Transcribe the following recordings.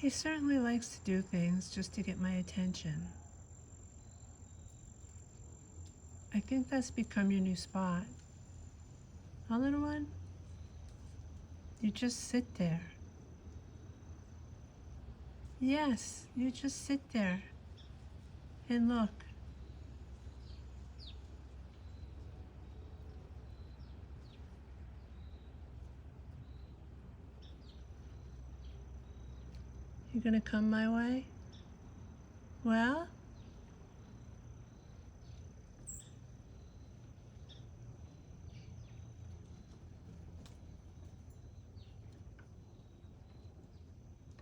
He certainly likes to do things just to get my attention. I think that's become your new spot. Huh, little one? You just sit there. Yes, you just sit there and look. You gonna come my way? Well?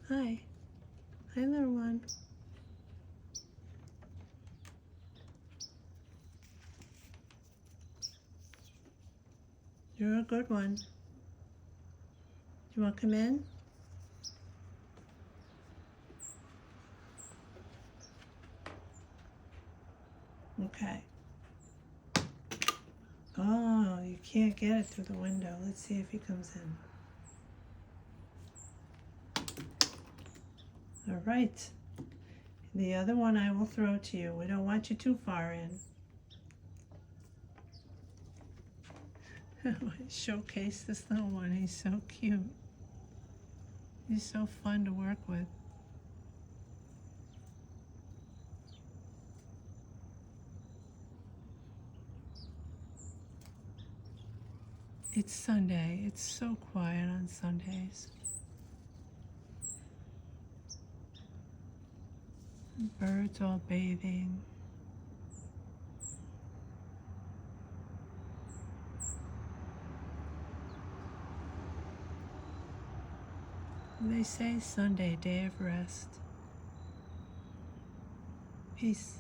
Hi. Hi, little one. You're a good one. You want to come in? Okay. Oh, you can't get it through the window. Let's see if he comes in. All right. The other one I will throw to you. We don't want you too far in. Showcase this little one. He's so cute. He's so fun to work with. It's Sunday. It's so quiet on Sundays. Birds all bathing. They say Sunday, day of rest. Peace.